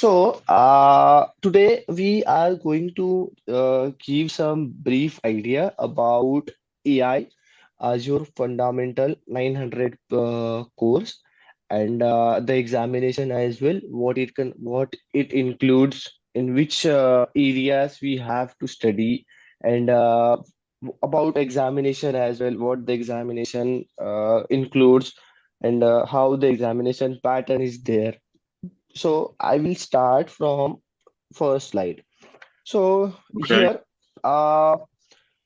Today we are going to give some brief idea about AI, Azure Fundamental 900 course, and the examination as well. What it includes, in which areas we have to study, and about examination as well. What the examination includes, and how the examination pattern is there. So I will start from first slide. So Okay. here, uh,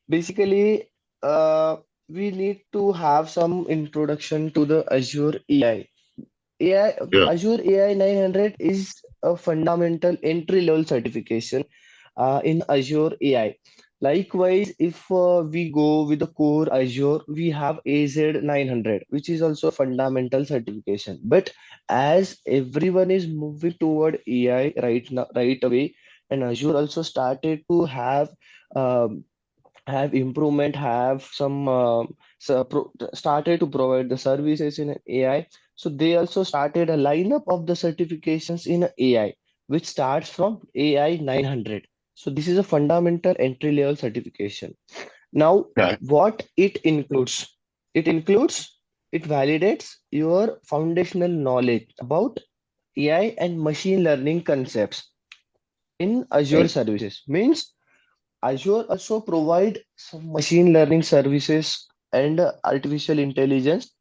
basically, we need to have some introduction to the Azure AI. AI Yeah. Azure AI 900 is a fundamental entry level certification in Azure AI. Likewise, if we go with the core Azure, we have AZ 900, which is also a fundamental certification. But as everyone is moving toward AI right now, right away, and Azure also started to um, have improvement, have some started to provide the services in AI. So they also started a lineup of the certifications in AI, which starts from AI 900. So this is a fundamental entry level certification. Now, Okay. what it includes? It includes, it validates your foundational knowledge about AI and machine learning concepts in Azure Okay. services. Means Azure also provide some machine learning services and artificial intelligence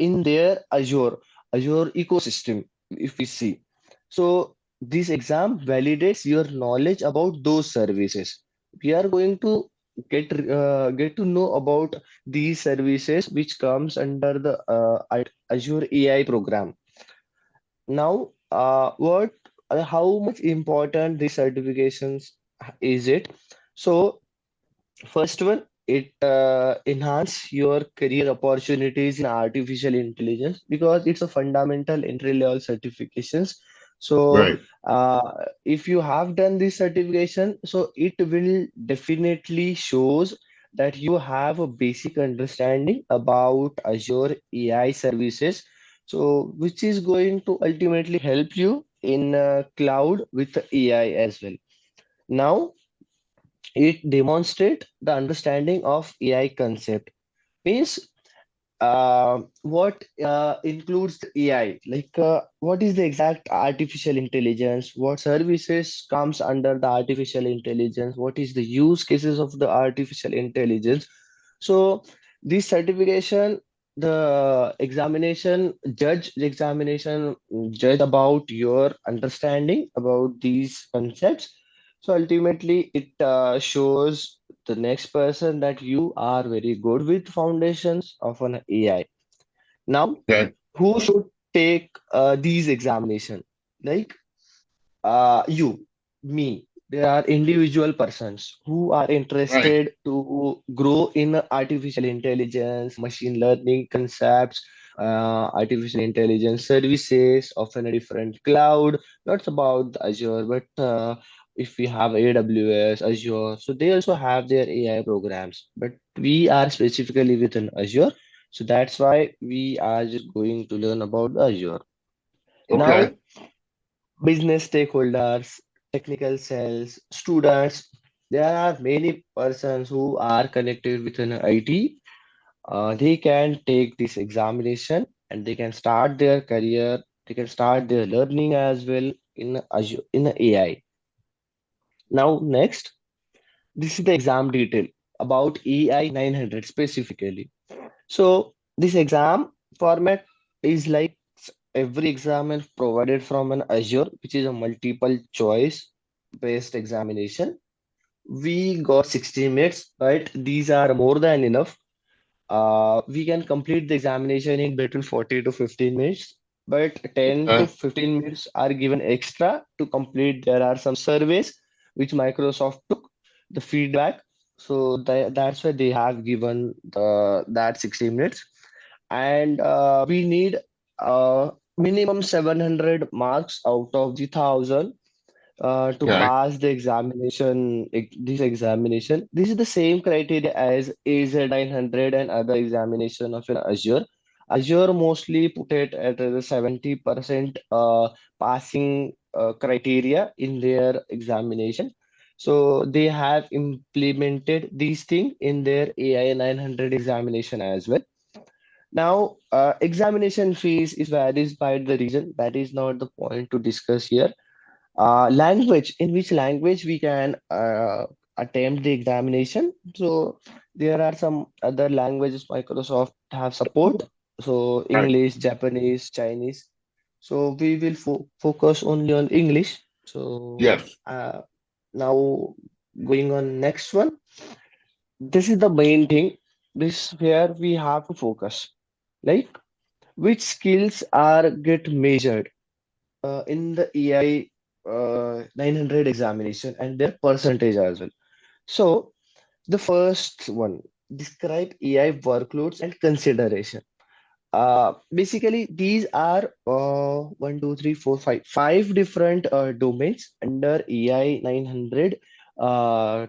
in their Azure ecosystem, if we see. So this exam validates your knowledge about those services. We are going to get to know about these services which comes under the Azure AI program. Now, how much important these certifications is it? So first one, it enhance your career opportunities in artificial intelligence because it's a fundamental entry level certifications. So Right. if you have done this certification, so it will definitely shows that you have a basic understanding about Azure AI services. So which is going to ultimately help you in cloud with AI as well. Now it demonstrates the understanding of AI concept. Means what includes the AI? Like what is the exact artificial intelligence? What services comes under the artificial intelligence? What is the use cases of the artificial intelligence? So this certification, the examination judge about your understanding about these concepts. So ultimately, it shows the next person that you are very good with foundations of an AI. Now, Okay. who should take these examination? Like you, me. There are individual persons who are Right. interested to grow in artificial intelligence, machine learning concepts, artificial intelligence services, often a different cloud. Not about Azure, but if we have AWS, Azure, so they also have their AI programs. But we are specifically within Azure, so that's why we are just going to learn about Azure. Okay. Now, business stakeholders, technical cells, students. There are many persons who are connected with an IT. They can take this examination and they can start their career. They can start their learning as well in Azure, in AI. Now, next, this is the exam detail about AI 900 specifically. So, this exam format is like every exam is provided from an Azure, which is a multiple choice based examination. We got 60 minutes, but these are more than enough. We can complete the examination in between 40 to 15 minutes, but 10 to Okay. 15 minutes are given extra to complete. There are some surveys which Microsoft took the feedback. So that's why they have given that 60 minutes. And we need minimum 700 marks out of the 1000 to Okay. pass the examination, this examination. This is the same criteria as AZ 900 and other examination of an Azure. Azure mostly put it at the 70% passing. criteria in their examination. So they have implemented these things in their AI 900 examination as well. Now, examination fees is varies by the region. That is not the point to discuss here. Language, in which language we can attempt the examination. So there are some other languages Microsoft have support. So Right. English, Japanese, Chinese. So we will focus only on English. So Yes. now going on next one. This is the main thing. This where we have to focus. Like which skills are get measured in the AI 900 examination and their percentage as well. So the first one, describe AI workloads and consideration. Basically, these are one, two, three, four, five different domains under AI 900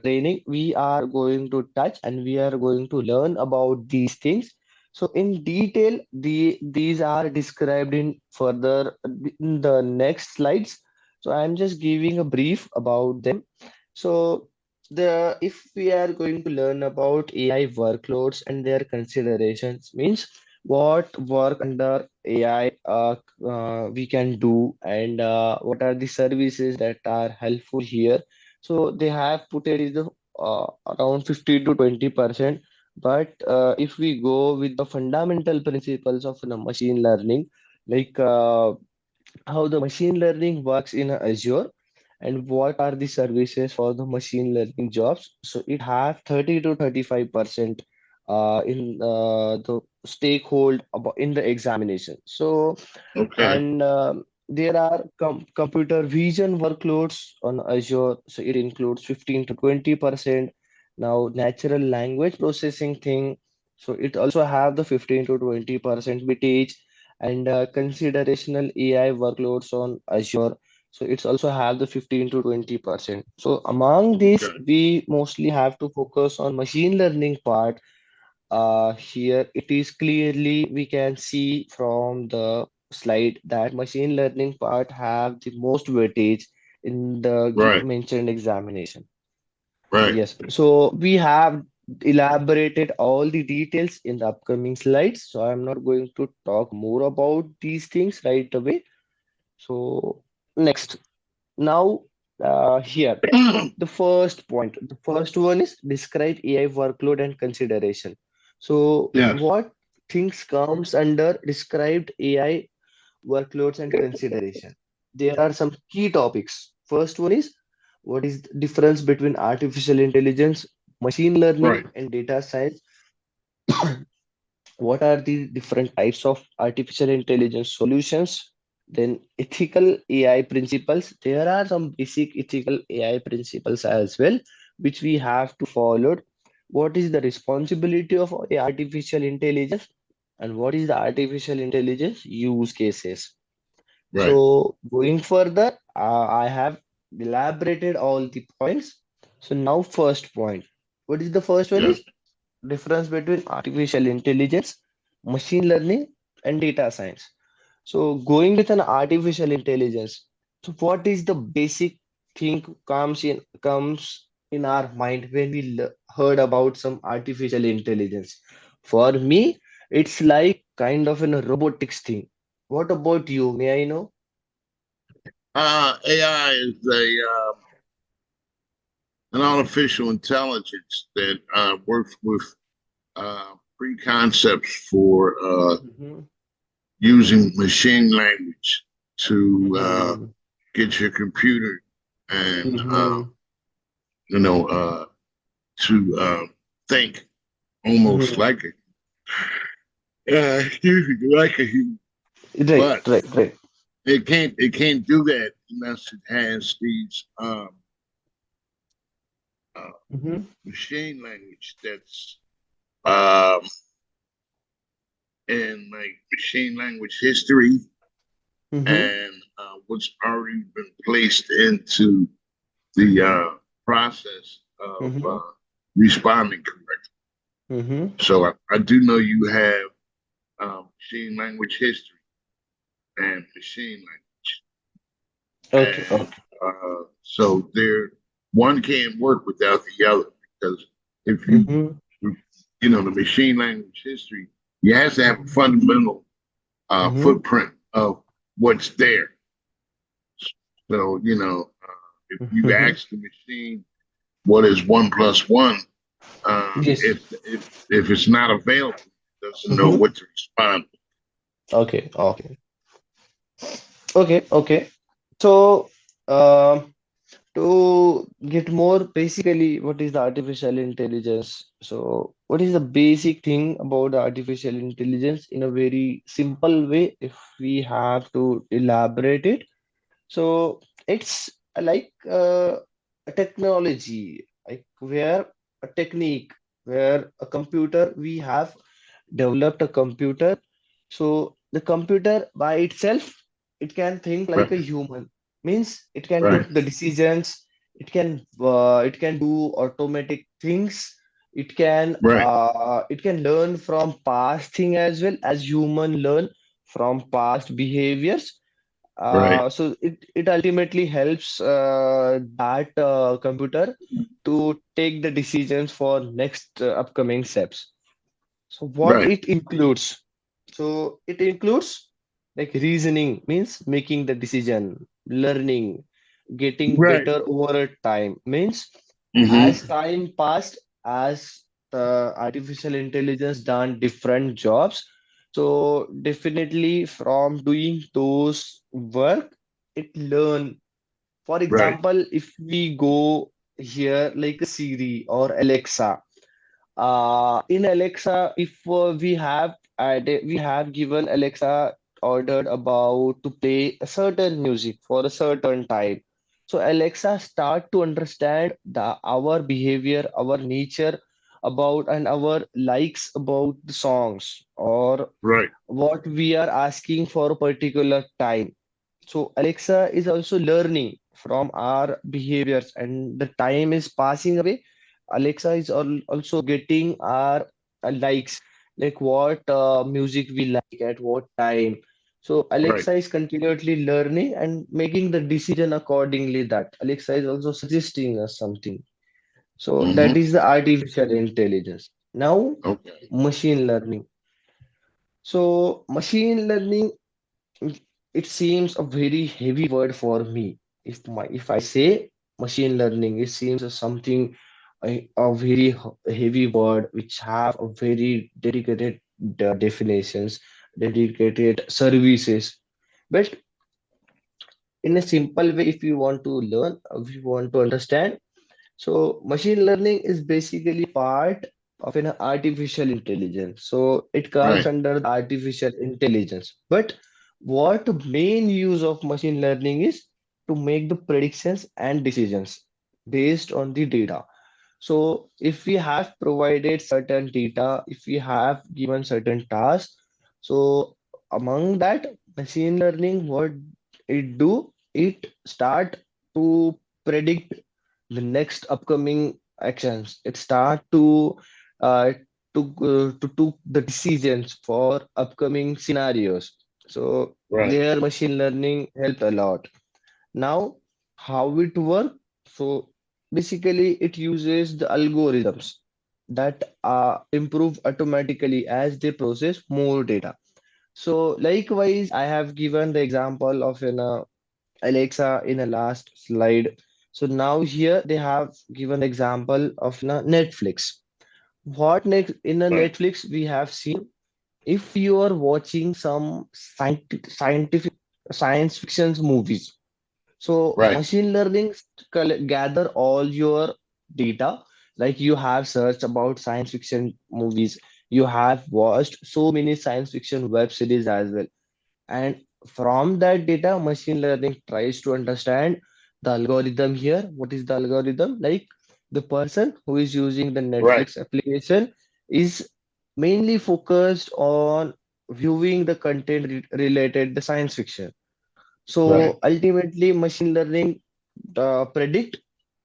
training. We are going to touch and we are going to learn about these things. So in detail, these are described in further in the next slides. So I'm just giving a brief about them. So the if we are going to learn about AI workloads and their considerations means what work under AI we can do and what are the services that are helpful here. So they have put it is the around 50 to 20%. But if we go with the fundamental principles of machine learning, like how the machine learning works in Azure and what are the services for the machine learning jobs. So it have 30 to 35% in the stakehold in the examination. So Okay. and there are computer vision workloads on Azure. So it includes 15 to 20%. Now natural language processing thing. So it also have the 15 to 20% weightage and considerational AI workloads on Azure. So it's also have the 15 to 20%. So among these, Okay. we mostly have to focus on machine learning part. Here it is clearly we can see from the slide that machine learning part have the most weightage in the Right. mentioned examination. Right. Yes, so we have elaborated all the details in the upcoming slides. So I'm not going to talk more about these things right away. So next, now here the first point. The first one is describe AI workload and consideration. So Yes. what things comes under described AI workloads and consideration? There are some key topics. First one is what is the difference between artificial intelligence, machine learning, Right. and data science? What are the different types of artificial intelligence solutions? Then ethical AI principles. There are some basic ethical AI principles as well, which we have to follow. What is the responsibility of artificial intelligence and what is the artificial intelligence use cases? Right. So going further, I have elaborated all the points. So now first point. What is the first one Yes. is difference between artificial intelligence, machine learning, and data science. So going with an artificial intelligence, so what is the basic thing comes in our mind when we heard about some artificial intelligence? For me, it's like kind of a robotics thing. What about you? May I know? AI is an artificial intelligence that works with pre-concepts for Mhm, using machine language to mhm, get your computer and mhm, to think almost mhm. like excuse me, like a human, Right, but right, right. it can't do that unless it has these uh, Mhm, machine language that's um, in like machine language history mhm, and what's already been placed into the process of mhm, responding correctly. mhm. So I do know you have machine language history and machine language. Okay, and okay. so there one can't work without the other because if you Mm-hmm. you know the machine language history, you have to have a fundamental Mm-hmm. footprint of what's there. So if you Mm-hmm. ask the machine what is one plus one, Yes. if it's not available, it doesn't know Mm-hmm. what to respond. Okay, okay, okay. So, to get more basically, what is the artificial intelligence? So, what is the basic thing about the artificial intelligence in a very simple way, if we have to elaborate it? So it's like a technology, like where a technique, where a computer, we have developed a computer. So the computer by itself, it can think like a Right, human. Means it can right, take the decisions. It can do automatic things. right, It can learn from past thing as well as human learn from past behaviors. right, So it ultimately helps that computer to take the decisions for next upcoming steps. So what right, it includes? So it includes like reasoning, means making the decision, learning, getting right. better over a time, means Mm-hmm. as time passed, as the artificial intelligence done different jobs, so definitely from doing those work, it learn. For Right, example, if we go here like a Siri or Alexa, in Alexa, if we have given Alexa ordered about to play a certain music for a certain time. So Alexa start to understand our behavior, our nature about and our likes about the songs or right, what we are asking for a particular time. So Alexa is also learning from our behaviors, and the time is passing away. Alexa is also getting our likes, like what music we like at what time. So right. Alexa is continually learning and making the decision accordingly. That Alexa is also suggesting us something. So that Mm-hmm. is the artificial intelligence. Now, Okay. machine learning. So machine learning, it seems a very heavy word for me. If I say machine learning, it seems as something a very heavy word which have a very dedicated definitions, dedicated services. But in a simple way, if you want to learn, if you want to understand, so machine learning is basically part of an artificial intelligence. So it comes Right, under the artificial intelligence. But what main use of machine learning is to make the predictions and decisions based on the data. So if we have provided certain data, if we have given certain tasks, so among that machine learning, what it do, it start to predict the next upcoming actions. It start uh, to took the decisions for upcoming scenarios. So right, their machine learning helped a lot. Now, how it work? So basically, it uses the algorithms that improve automatically as they process more data. So likewise, I have given the example of an Alexa in a last slide. So now here they have given the example of Netflix. What next in a right, Netflix we have seen, if you are watching some scientific science fiction movies, so right, machine learning gather all your data, like you have searched about science fiction movies, you have watched so many science fiction web series as well, and from that data, machine learning tries to understand the algorithm here. What is the algorithm? Like the person who is using the right, Netflix application is mainly focused on viewing the content related the science fiction. right, So ultimately, machine learning predict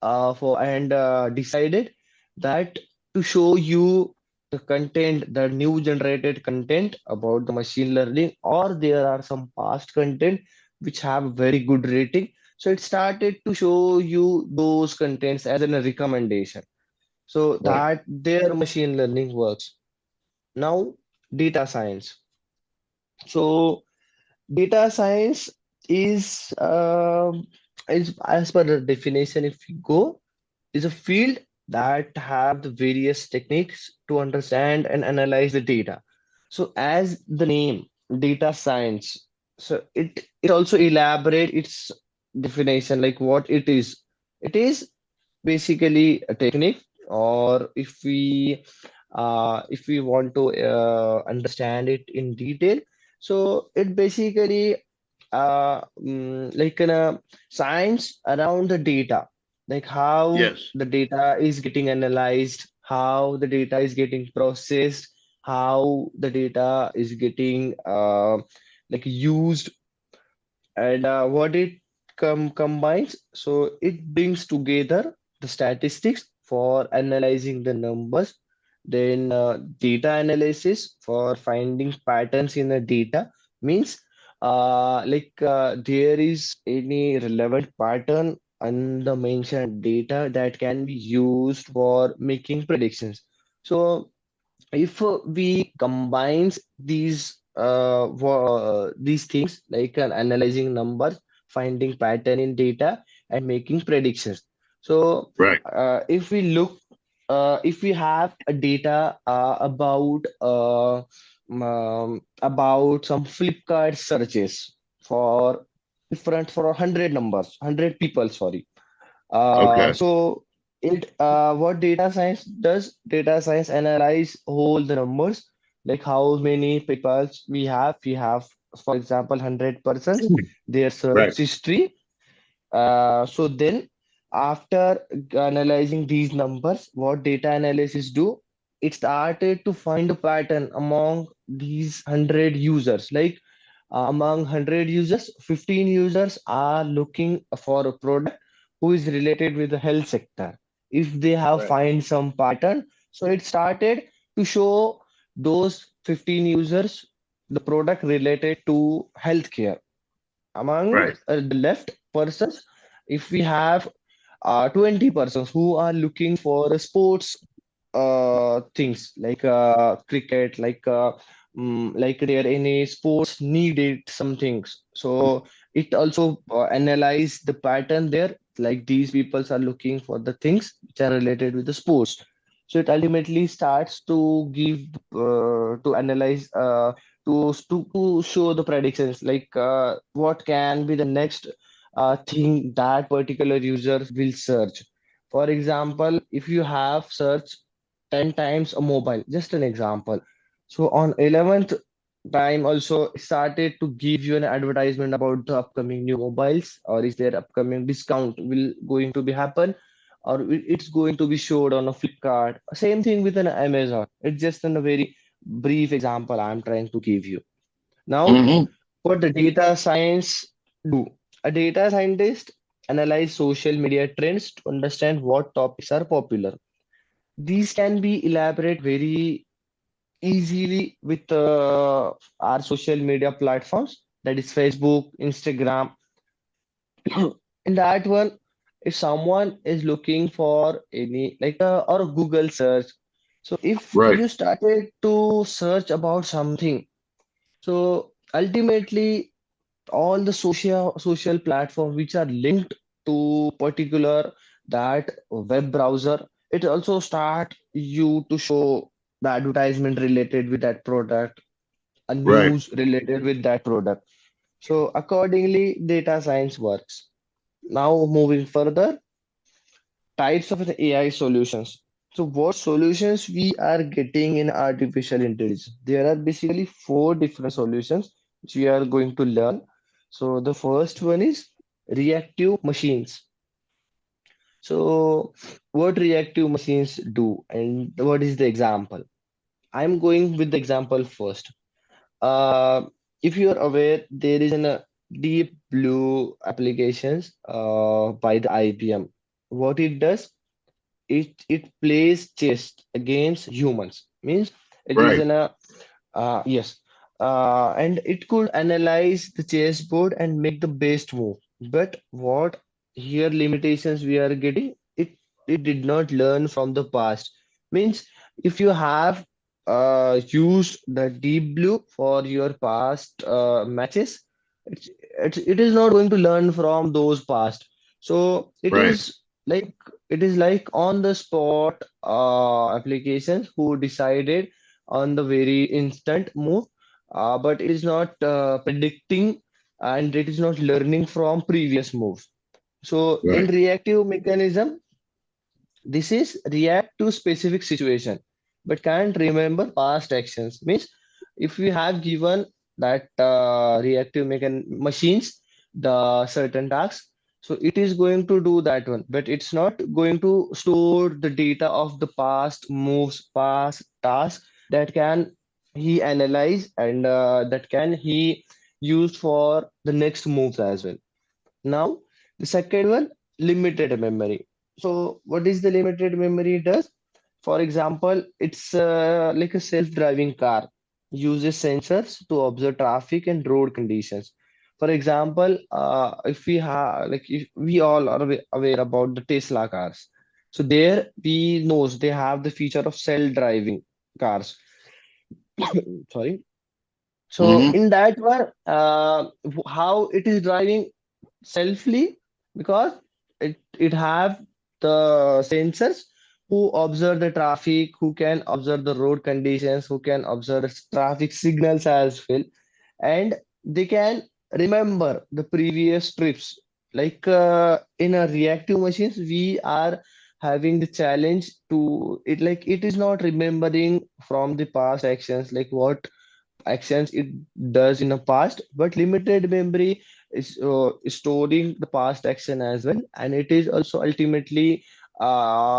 for and decided that to show you the content, the new generated content about the machine learning, or there are some past content which have very good rating. So it started to show you those contents as a recommendation. So Right. that their machine learning works. Now, data science. So data science is as per the definition, if you go, is a field that have the various techniques to understand and analyze the data. So as the name, data science, so it also elaborate its definition, like what it is. It is basically a technique, or if we want to understand it in detail, so it basically like a science around the data, like how Yes. the data is getting analyzed, how the data is getting processed, how the data is getting like used, and what it combines. So it brings together the statistics for analyzing the numbers, then data analysis for finding patterns in the data. Means there is any relevant pattern on the mentioned data that can be used for making predictions. So if we combines these things, like analyzing numbers, finding pattern in data, and making predictions. So Right. if we have a data about some Flipkart searches for different for 100 numbers, 100 people, sorry. Okay. So it what data science does, data science analyze all the numbers, like how many people we have. We have, for example, 100 persons, their search Right. history. So then, after analyzing these numbers, what data analysis do? It started to find a pattern among these 100 users. Like among 100 users, 15 users are looking for a product who is related with the health sector. If they have Right. find some pattern, so it started to show those 15 users the product related to healthcare. Among Right. the left persons, if we have 20 persons who are looking for sports things, like cricket, like there any sports needed some things. So it also analyze the pattern there, like these people are looking for the things which are related with the sports. So it ultimately starts to give to analyze to show the predictions, like what can be the next thing that particular user will search. For example, if you have searched 10 times a mobile, just an example. So on 11th time also started to give you an advertisement about the upcoming new mobiles, or is there upcoming discount will going to be happen, or it's going to be showed on a Flipkart. Same thing with an Amazon. It's just in a very brief example I'm trying to give you. Now, Hmm. what the data science do? A data scientist analyze social media trends to understand what topics are popular. These can be elaborate very easily with our social media platforms, that is Facebook, Instagram. In that one, if someone is looking for any like or a Google search, so if Right. you started to search about something, so ultimately all the social platforms which are linked to particular that web browser, it also start you to show the advertisement related with that product, a Right. news related with that product. So accordingly data science works. Now moving further, types of AI solutions. So what solutions we are getting in artificial intelligence? There are basically four different solutions which we are going to learn. So the first one is reactive machines. So what reactive machines do and what is the example? I'm going with the example first. Uh, if you are aware, there is a deep blue applications by the IBM. What it does, it plays chess against humans. Means it is Right. in a yes, and it could analyze the chessboard and make the best move. But what here limitations we are getting, it did not learn from the past. Means if you have used the deep blue for your past matches, it is not going to learn from those past. So Right. like it is like on the spot applications who decided on the very instant move, but it is not predicting and it is not learning from previous moves. So in Right. reactive mechanism, this is react to specific situation, but can't remember past actions. Means if we have given that reactive machines the certain tasks, so it is going to do that one, but it's not going to store the data of the past moves, past tasks that can he analyze and that can he use for the next moves as well. Now, the second one, limited memory. So, what is the limited memory does? For example, it's like a self-driving car uses sensors to observe traffic and road conditions. For example, if we have like if we all are aware about the Tesla cars, so there we knows they have the feature of self-driving cars. Sorry. So Mm-hmm. in that one, how it is driving selfly because it have the sensors who observe the traffic, who can observe the road conditions, who can observe the traffic signals as well, and they can remember the previous trips. Like in a reactive machines, we are having the challenge to it, like it is not remembering from the past actions, like what actions it does in the past, but limited memory is storing the past action as well, and it is also ultimately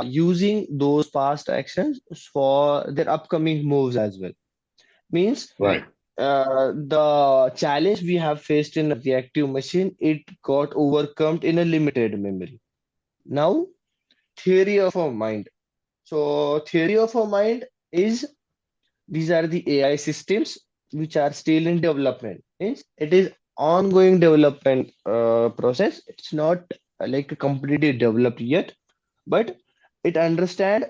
using those past actions for their upcoming moves as well. Means Right. the challenge we have faced in a reactive machine, it got overcome in a limited memory. Now, theory of a mind. So, theory of a mind is these are the AI systems which are still in development. Means it is ongoing development process. It's not like completely developed yet, but it understand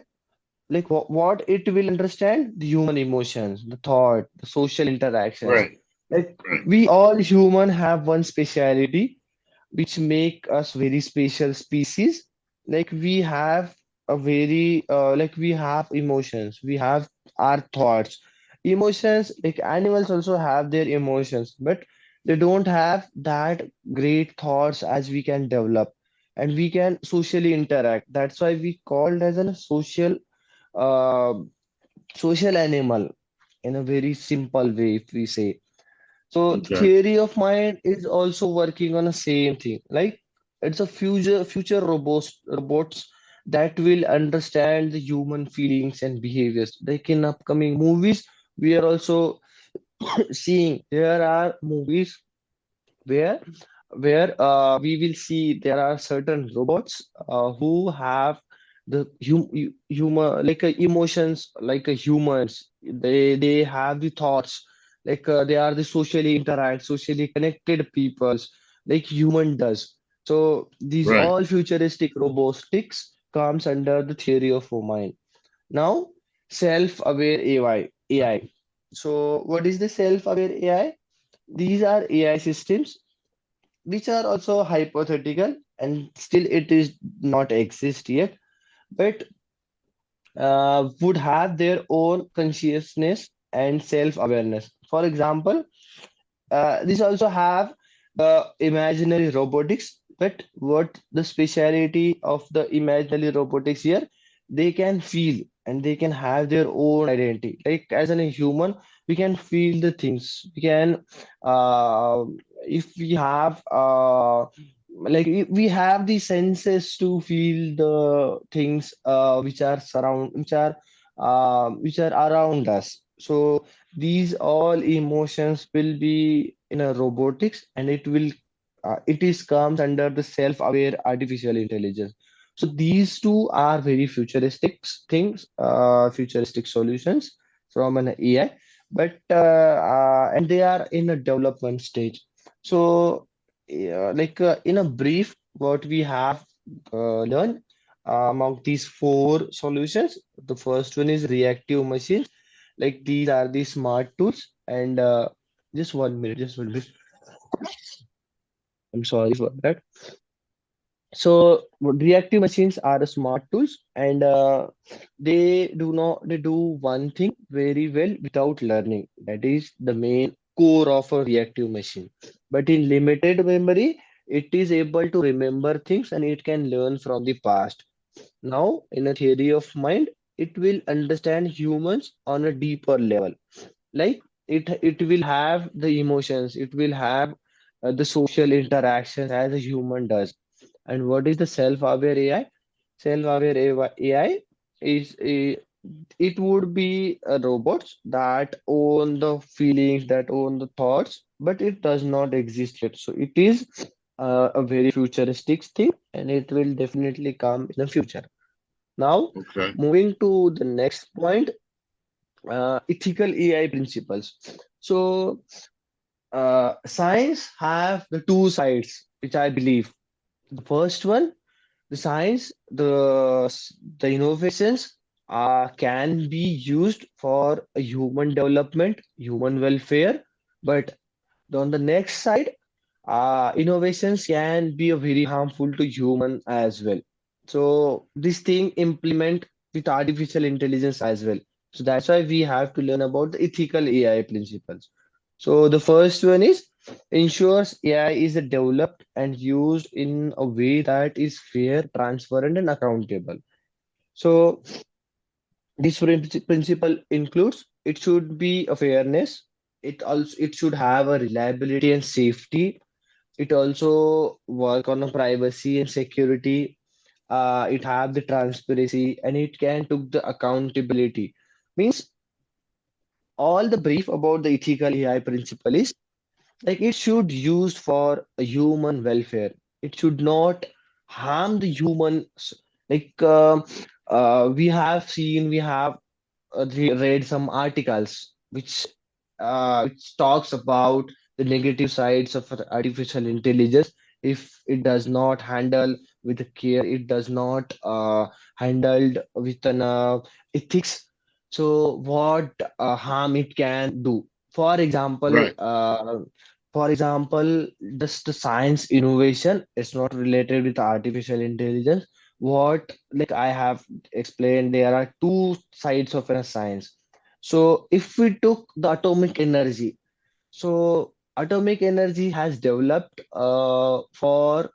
like what it will understand the human emotions, the thought, the social interactions. Right. Like Right. we all human have one speciality which make us very special species. Like we have a very like we have emotions, we have our thoughts. Emotions, like animals also have their emotions, but they don't have that great thoughts as we can develop, and we can socially interact. That's why we called as a uh, social animal in a very simple way, if we say. So the Okay. theory of mind is also working on the same thing. Like it's a future robots that will understand the human feelings and behaviors. Like in upcoming movies, we are also seeing there are movies where we will see there are certain robots who have the humor like emotions like humans. They have the thoughts, like they are the socially interact, socially connected peoples like human does. So these Right. all futuristic robotics comes under the theory of mind. Now, self-aware AI. So what is the self-aware AI? These are AI systems which are also hypothetical and still it is not exist yet, but would have their own consciousness and self-awareness. For example, these also have the imaginary robotics, but what the speciality of the imaginary robotics here, they can feel and they can have their own identity. Like as a human, we can feel the things. We can, uh, if we have, we have the senses to feel the things which are around us. So these all emotions will be in a robotics, and it is comes under the self-aware artificial intelligence. So these two are very futuristic things, futuristic solutions from an AI, but and they are in a development stage. So in a brief, what we have learned among these four solutions. The first one is reactive machines. Like these are the smart tools. And just 1 minute, just 1 minute. I'm sorry for that. So reactive machines are smart tools, and they do one thing very well without learning. That is the main core of a reactive machine. But in limited memory, it is able to remember things and it can learn from the past. Now, in a theory of mind, it will understand humans on a deeper level. Like it will have the emotions, it will have the social interactions as a human does. And what is the self-aware AI? Self-aware AI is it would be robots that own the feelings, that own the thoughts, but it does not exist yet. So it is a very futuristic thing, and it will definitely come in the future. Now, Okay. moving to the next point, ethical AI principles. So science have the two sides, which I believe. The first one, the science, the innovations can be used for a human development, human welfare, but on the next side, innovations can be very harmful to human as well. So this thing implement with artificial intelligence as well. So that's why we have to learn about the ethical AI principles. So the first one is ensures AI is developed and used in a way that is fair, transparent, and accountable. So this principle includes it should be a fairness. It should have a reliability and safety. It also work on a privacy and security. It have the transparency and it can took the accountability. Means all the brief about the ethical AI principle is like it should used for a human welfare. It should not harm the humans. Like we have read some articles which talks about the negative sides of artificial intelligence. If it does not handle with care, it does not handled with an ethics. So what harm it can do? For example, Right. just the science innovation is not related with artificial intelligence. What like I have explained, there are two sides of a science. So if we took the atomic energy, so atomic energy has developed for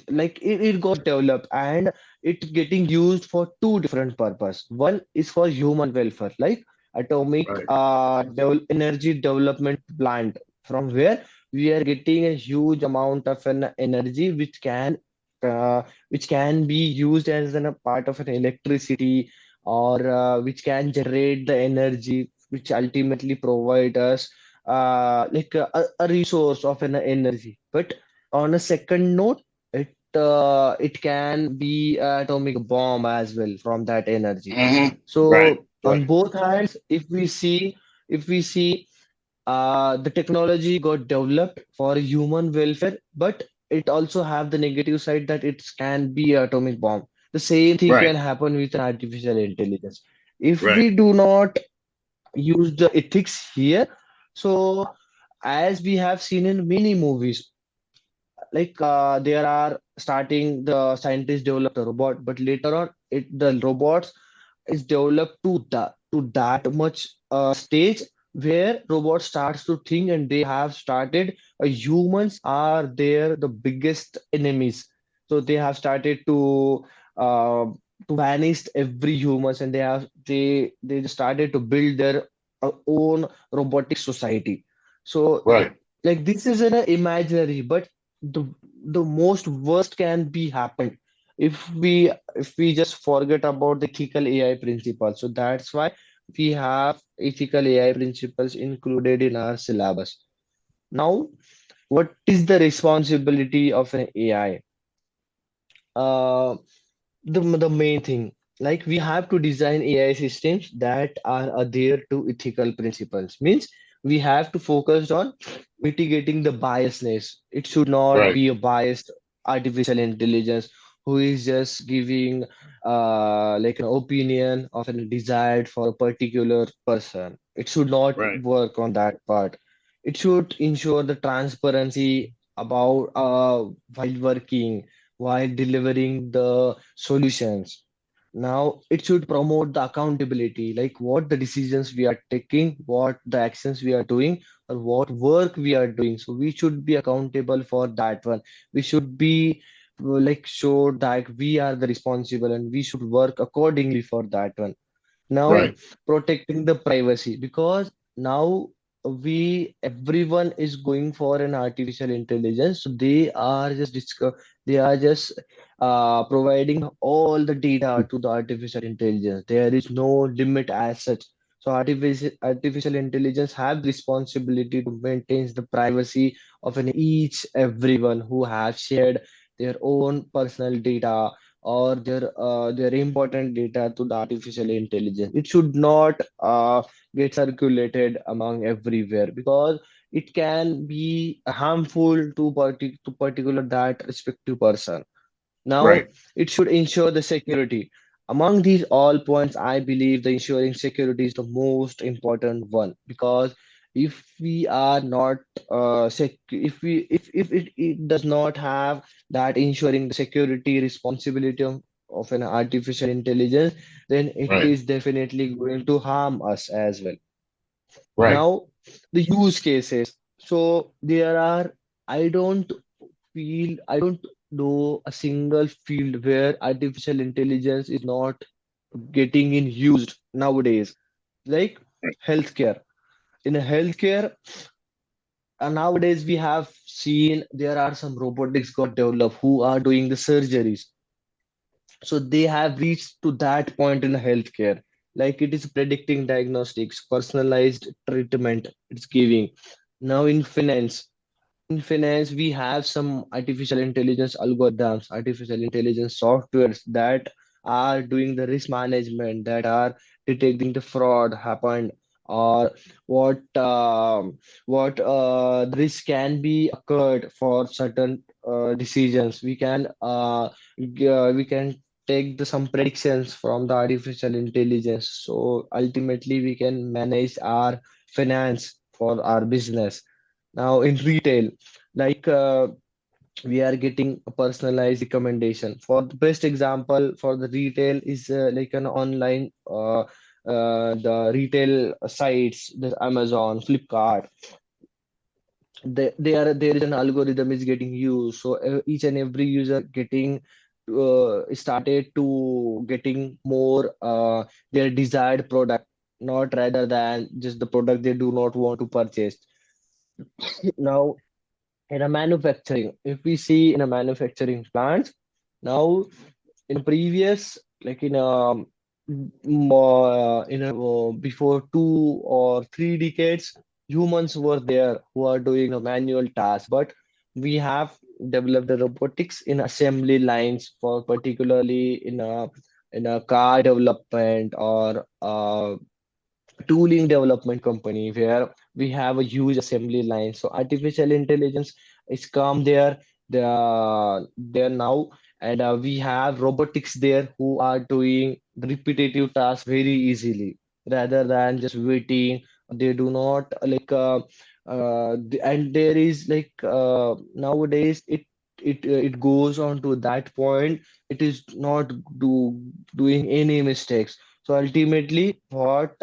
it got developed and it getting used for two different purpose. One is for human welfare, like atomic Right. energy development plant, from where we are getting a huge amount of an energy which can be used as a part of an electricity, or which can generate the energy which ultimately provide us a resource of an energy. But on a second note, it can be atomic bomb as well from that energy. Right. So on Right. both hands, if we see the technology got developed for human welfare, but it also have the negative side that it can be atomic bomb. The same thing Right. can happen with artificial intelligence. If Right. we do not use the ethics here, so as we have seen in many movies, there are starting the scientists develop the robot, but later on the robots is developed to that much stage where robot starts to think and they have started humans are their the biggest enemies. So they have started uh, to vanish every humans, and they just started to build their own robotic society. So Right. like this is an imaginary, but the the most worst can be happened if we just forget about the ethical AI principles. So that's why we have ethical AI principles included in our syllabus. Now, what is the responsibility of an AI? Uh, the main thing, like we have to design AI systems that are adhere to ethical principles. Means we have to focus on mitigating the biasness. It should not Right. be a biased artificial intelligence who is just giving like an opinion of a desired for a particular person. It should not Right. work on that part. It should ensure the transparency about while working, while delivering the solutions. Now, it should promote the accountability, like what the decisions we are taking, what the actions we are doing, or what work we are doing. So we should be accountable for that one. We should be like sure that we are the responsible and we should work accordingly for that one. Now, Right. protecting the privacy, because now we everyone is going for an artificial intelligence, so they are just providing all the data to the artificial intelligence. There is no limit as such. So artificial intelligence have the responsibility to maintain the privacy of an each everyone who have shared their own personal data or their important data to the artificial intelligence. It should not get circulated among everywhere, because it can be harmful to particular that respective person. Now, Right. it should ensure the security. Among these all points, I believe the ensuring security is the most important one, because if we are not if it does not have that ensuring the security responsibility of an artificial intelligence, then it Right. is definitely going to harm us as well. Right. Now, the use cases. So there are, I don't know a single field where artificial intelligence is not getting in used nowadays. Like healthcare. In a healthcare, nowadays we have seen there are some robotics got developed who are doing the surgeries. So they have reached to that point in healthcare. Like it is predicting diagnostics, personalized treatment it's giving. Now in finance, we have some artificial intelligence algorithms, artificial intelligence softwares that are doing the risk management, that are detecting the fraud happened, or what the risk can be occurred for certain decisions. We can take some predictions from the artificial intelligence. So ultimately, we can manage our finance for our business. Now in retail, like we are getting a personalized recommendation. For the best example for the retail is like an online the retail sites, the Amazon, Flipkart. There is an algorithm is getting used, so each and every user getting started to getting more their desired product, not rather than just the product they do not want to purchase. Now in a manufacturing, if we see in a manufacturing plant, now in previous, like in a before 2 or 3 decades, humans were there who are doing a manual task, but we have developed the robotics in assembly lines for particularly in a car development or tooling development company where we have a huge assembly line. So artificial intelligence is come there now, and we have robotics there who are doing the repetitive tasks very easily rather than just waiting. They do not and there is like nowadays it goes on to that point. It is not doing any mistakes. So ultimately, what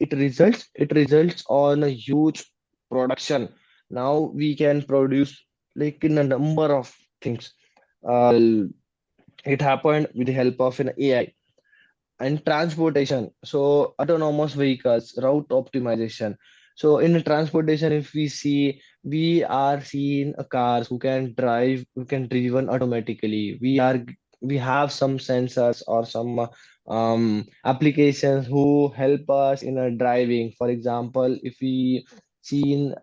it results on a huge production. Now we can produce like in a number of things. It happened with the help of an AI and transportation. So autonomous vehicles, route optimization. So in transportation, if we see, we are seeing a cars who can driven automatically. We have some sensors or some applications who help us in driving. For example, if we see in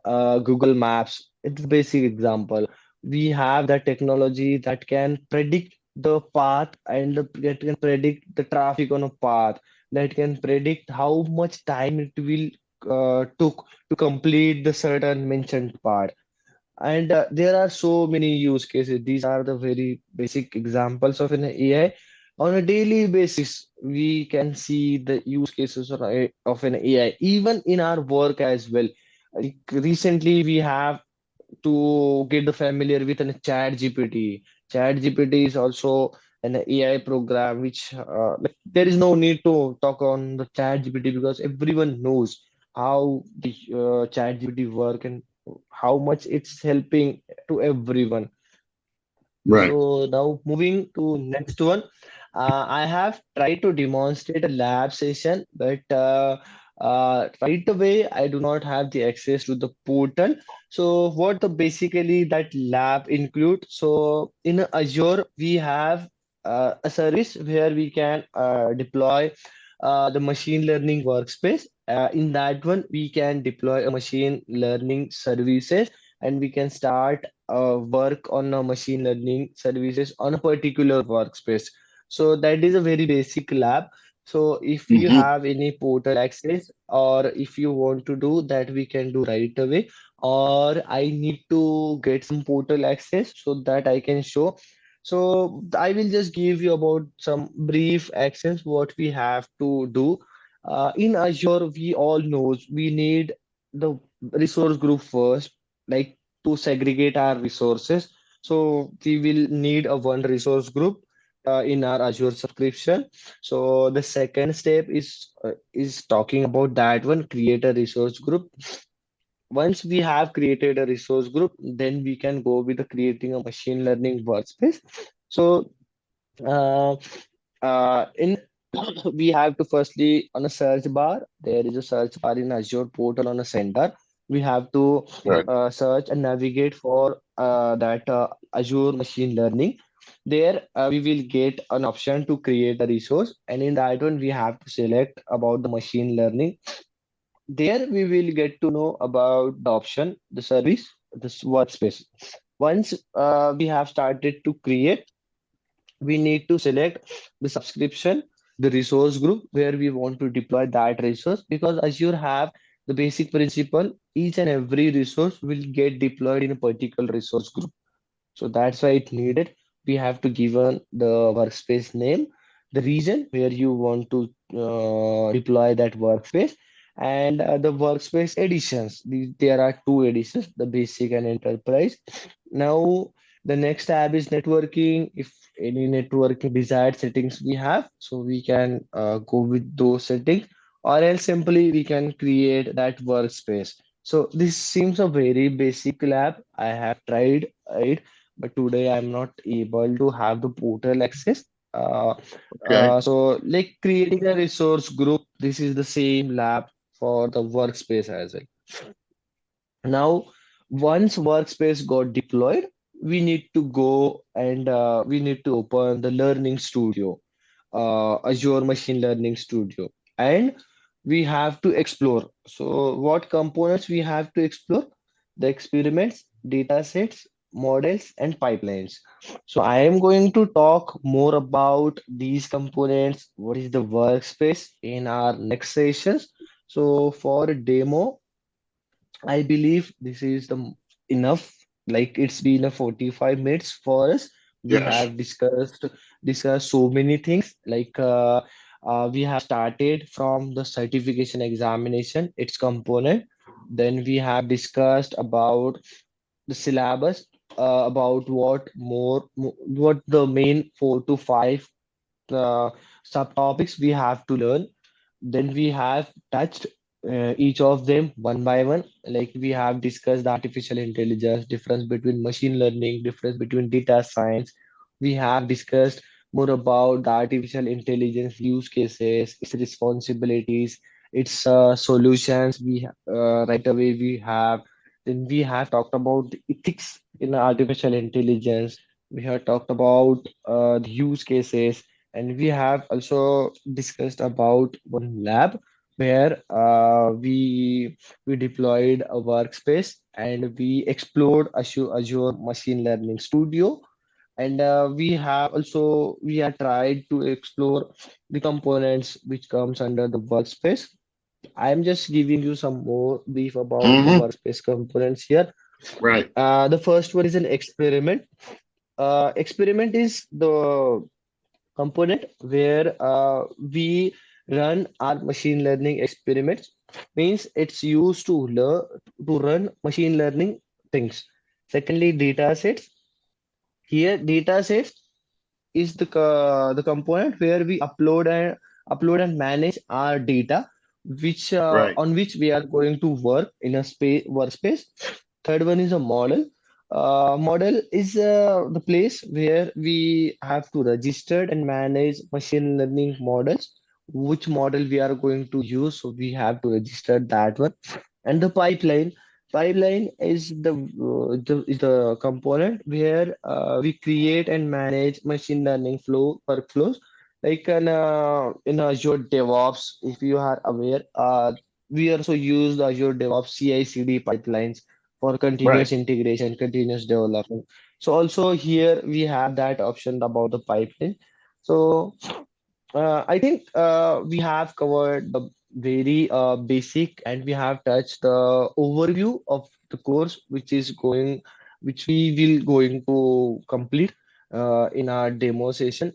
Google Maps, it's a basic example. We have that technology that can predict the path and that can predict the traffic on a path, that can predict how much time it will took to complete the certain mentioned part. And there are so many use cases. These are the very basic examples of an AI. On a daily basis, we can see the use cases of an AI, even in our work as well. Like recently, we have to get the familiar with an chat GPT. Chat GPT is also an AI program which like there is no need to talk on the chat GPT because everyone knows how the chat GPT work and how much it's helping to everyone. Right. So now moving to next one, I have tried to demonstrate a lab session, but right away I do not have the access to the portal. So what the basically that lab include? So in Azure we have a service where we can deploy the machine learning workspace. In that one we can deploy a machine learning services and we can start work on a machine learning services on a particular workspace. So that is a very basic lab. So if you Mm-hmm. have any portal access or if you want to do that, we can do right away. Or I need to get some portal access so that I can show. So I will just give you about some brief actions what we have to do. In Azure, we all knows we need the resource group first, like to segregate our resources. So we will need a one resource group in our Azure subscription. So the second step is talking about that one, create a resource group. Once we have created a resource group, then we can go with the creating a machine learning workspace. So uh, in we have to firstly on a search bar, there is a search bar in Azure portal on a center. We have to Right. search and navigate for that Azure machine learning. There we will get an option to create a resource, and in that one we have to select about the machine learning. There we will get to know about the option, the service, this workspace. Once we have started to create, we need to select the subscription, the resource group where we want to deploy that resource because Azure have the basic principle, each and every resource will get deployed in a particular resource group. So that's why it needed. We have to give the workspace name, the region where you want to deploy that workspace, and the workspace editions. There are two editions, the basic and enterprise. Now, the next tab is networking. If any networking desired settings we have, so we can go with those settings, or else simply we can create that workspace. So this seems a very basic lab. I have tried it, but today I'm not able to have the portal access. Uh, Okay. so like creating a resource group, this is the same lab for the workspace as well. Now, once workspace got deployed, we need to go and we need to open the Learning Studio, Azure Machine Learning Studio, and we have to explore. So, what components we have to explore? The experiments, data sets, models, and pipelines. So, I am going to talk more about these components. What is the workspace in our next sessions? So, for a demo, I believe this is enough. Like it's been a 45 minutes for us. We Yes. have discussed so many things. Like we have started from the certification examination, its component. Then we have discussed about the syllabus, about what the main 4 to 5 uh, subtopics we have to learn. Then we have touched each of them one by one. Like we have discussed the artificial intelligence, difference between machine learning, difference between data science. We have discussed more about the artificial intelligence use cases, its responsibilities, its solutions. Right away we have. Then we have talked about the ethics in artificial intelligence. We have talked about the use cases, and we have also discussed about one lab where we deployed a workspace and we explored Azure Machine Learning Studio, and we have tried to explore the components which comes under the workspace. I'm just giving you some more brief about the Hmm. workspace components here. Right. The first one is an experiment. Experiment is the component where we run our machine learning experiments. Means it's used to learn to run machine learning things. Secondly, data sets. Here, data sets is the component where we upload and manage our data, which Right. on which we are going to work in a space workspace. Third one is a model. Model is the place where we have to register and manage machine learning models. Which model we are going to use, so we have to register that one. And the pipeline is the component where we create and manage machine learning flow workflows, like in Azure DevOps. If you are aware, we also use the Azure DevOps CI/CD pipelines for Right. continuous integration, continuous development. So also here we have that option about the pipeline. So I think we have covered the very basic, and we have touched the overview of the course, which we will going to complete in our demo session.